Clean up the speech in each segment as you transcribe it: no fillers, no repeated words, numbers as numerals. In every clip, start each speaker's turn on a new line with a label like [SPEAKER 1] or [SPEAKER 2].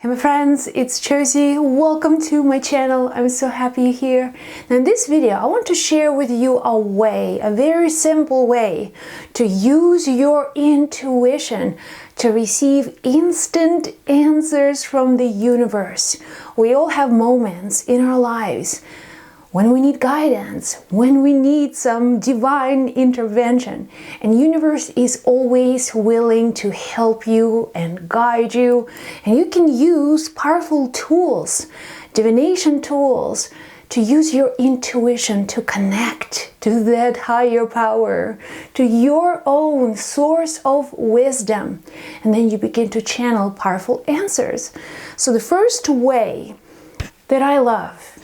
[SPEAKER 1] Hey my friends, it's Josie. Welcome to my channel. I'm so happy you're here. Now in this video, I want to share with you a very simple way to use your intuition to receive instant answers from the universe. We all have moments in our lives when we need guidance, when we need some divine intervention, and universe is always willing to help you and guide you, and you can use powerful tools, divination tools, to use your intuition to connect to that higher power, to your own source of wisdom, and then you begin to channel powerful answers. So the first way that I love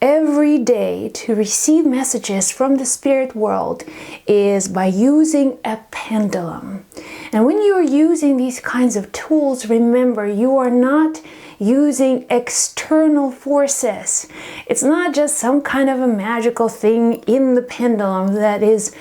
[SPEAKER 1] every day to receive messages from the spirit world is by using a pendulum. And when you're using these kinds of tools, remember, you are not using external forces. It's not just some kind of a magical thing in the pendulum that is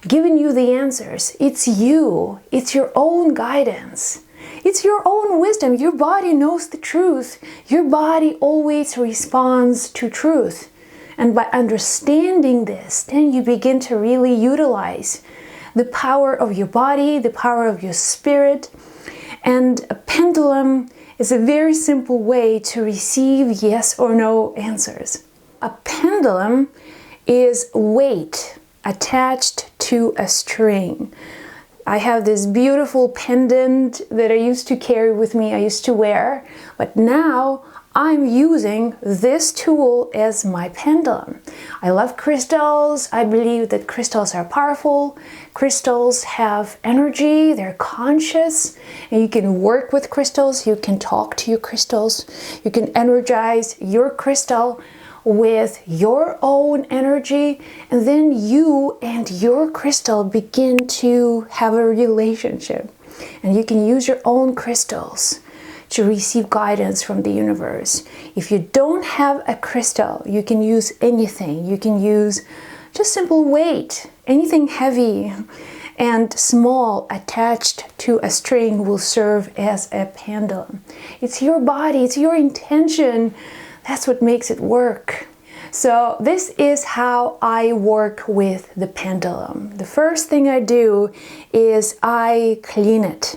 [SPEAKER 1] giving you the answers. It's you. It's your own guidance. It's your own wisdom. Your body knows the truth. Your body always responds to truth. And by understanding this, then you begin to really utilize the power of your body, the power of your spirit. And a pendulum is a very simple way to receive yes or no answers. A pendulum is weight attached to a string. I have this beautiful pendant that I used to carry with me, I used to wear, but now I'm using this tool as my pendulum. I love crystals. I believe that crystals are powerful. Crystals have energy, they're conscious, and you can work with crystals, you can talk to your crystals, you can energize your crystal with your own energy, and then you and your crystal begin to have a relationship. And you can use your own crystals to receive guidance from the universe. If you don't have a crystal, you can use anything. You can use just simple weight, anything heavy and small attached to a string will serve as a pendulum. It's your body, it's your intention. That's what makes it work. So this is how I work with the pendulum. The first thing I do is I clean it.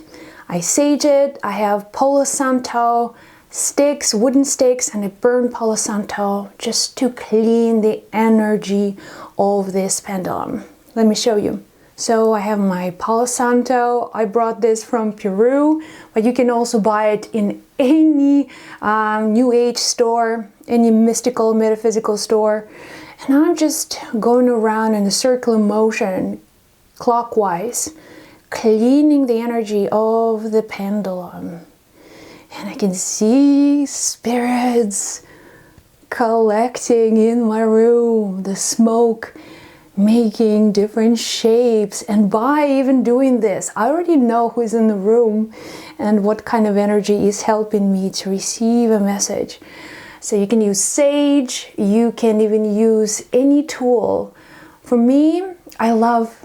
[SPEAKER 1] I sage it. I have Palo Santo sticks, wooden sticks, and I burn Palo Santo just to clean the energy of this pendulum. Let me show you. So I have my Palo Santo. I brought this from Peru, but you can also buy it in any New Age store, any mystical, metaphysical store. And I'm just going around in a circular motion, clockwise, cleaning the energy of the pendulum. And I can see spirits collecting in my room, the smoke making different shapes. And by even doing this, I already know who's in the room and what kind of energy is helping me to receive a message. So you can use sage, you can even use any tool. For me, I love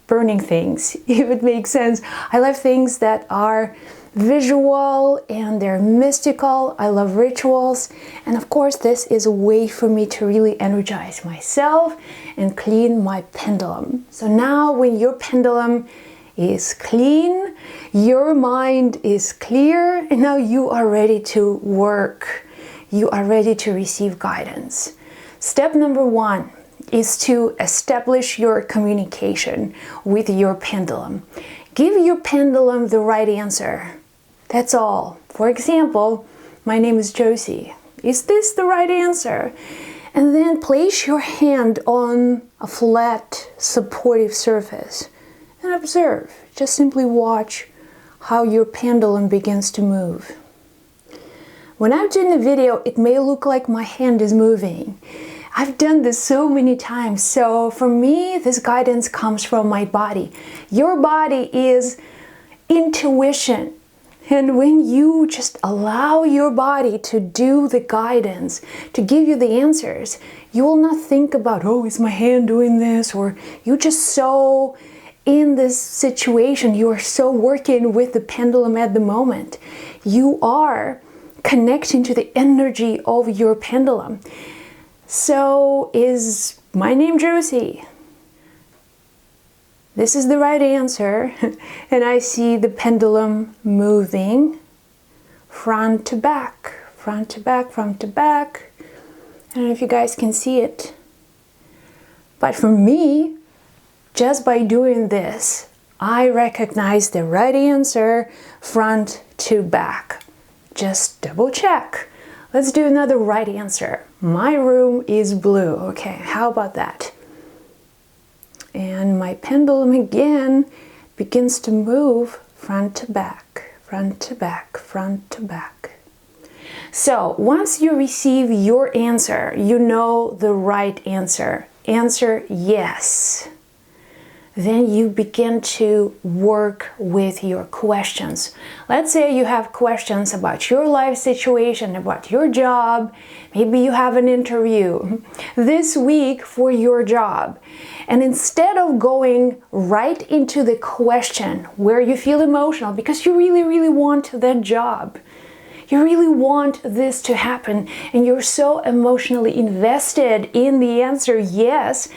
[SPEAKER 1] burning things, if it makes sense. I love things that are visual and they're mystical. I love rituals. And of course, this is a way for me to really energize myself and clean my pendulum. So now when your pendulum is clean, your mind is clear, and now you are ready to work. You are ready to receive guidance. Step number one is to establish your communication with your pendulum. Give your pendulum the right answer. That's all. For example, my name is Josie. Is this the right answer? And then place your hand on a flat, supportive surface and observe. Just simply watch how your pendulum begins to move. When I'm doing the video, it may look like my hand is moving. I've done this so many times. So for me, this guidance comes from my body. Your body is intuition. And when you just allow your body to do the guidance, to give you the answers, you will not think about, oh, is my hand doing this? Or you just so in this situation, you are so working with the pendulum at the moment. You are connecting to the energy of your pendulum. So is my name Josie? This is the right answer. And I see the pendulum moving front to back, front to back, front to back. I don't know if you guys can see it. But for me, just by doing this, I recognize the right answer, front to back. Just double check. Let's do another right answer. My room is blue. Okay, how about that? And my pendulum again begins to move front to back, front to back, front to back. So once you receive your answer, you know the right answer. Answer yes. Then you begin to work with your questions. Let's say you have questions about your life situation, about your job. Maybe you have an interview this week for your job. And instead of going right into the question where you feel emotional because you really, really want that job, you really want this to happen, and you're so emotionally invested in the answer yes,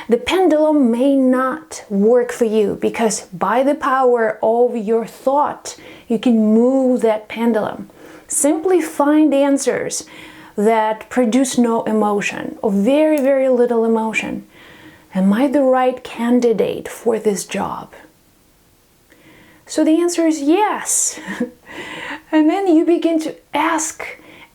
[SPEAKER 1] the pendulum may not work for you, because by the power of your thought, you can move that pendulum. Simply find answers that produce no emotion, or very, very little emotion. Am I the right candidate for this job? So the answer is yes. And then you begin to ask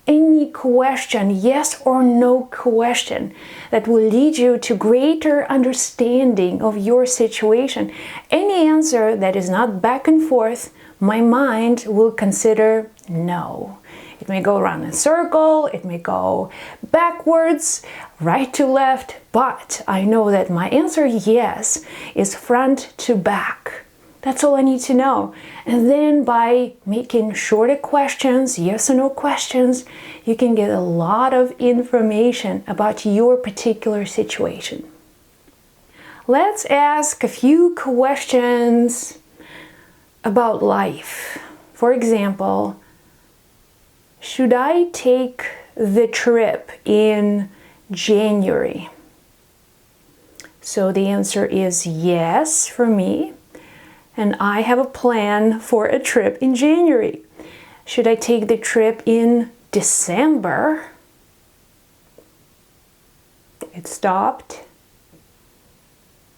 [SPEAKER 1] any question, yes or no question, that will lead you to greater understanding of your situation. Any answer that is not back and forth, my mind will consider no. It may go around in a circle, it may go backwards, right to left, but I know that my answer yes is front to back. That's all I need to know. And then by making shorter questions, yes or no questions, you can get a lot of information about your particular situation. Let's ask a few questions about life. For example, should I take the trip in January? So the answer is yes for me. And I have a plan for a trip in January. Should I take the trip in December? It stopped.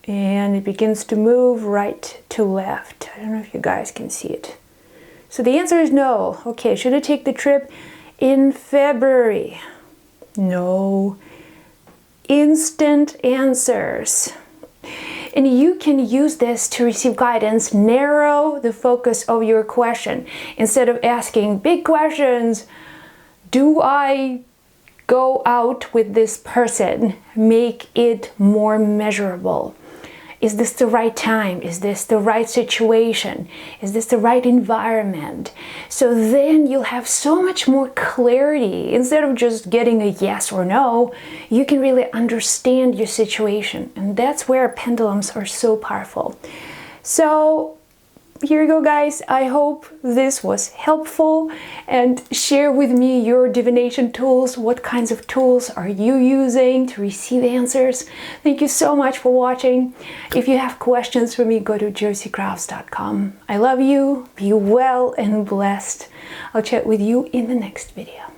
[SPEAKER 1] And it begins to move right to left. I don't know if you guys can see it. So the answer is no. Okay, should I take the trip in February? No. Instant answers. And you can use this to receive guidance, narrow the focus of your question. Instead of asking big questions, do I go out with this person? Make it more measurable. Is this the right time? Is this the right situation? Is this the right environment? So then you'll have so much more clarity. Instead of just getting a yes or no, you can really understand your situation. And that's where pendulums are so powerful. So here you go, guys. I hope this was helpful, and share with me your divination tools. What kinds of tools are you using to receive answers? Thank you so much for watching. If you have questions for me, go to josiekraus.com. I love you. Be well and blessed. I'll chat with you in the next video.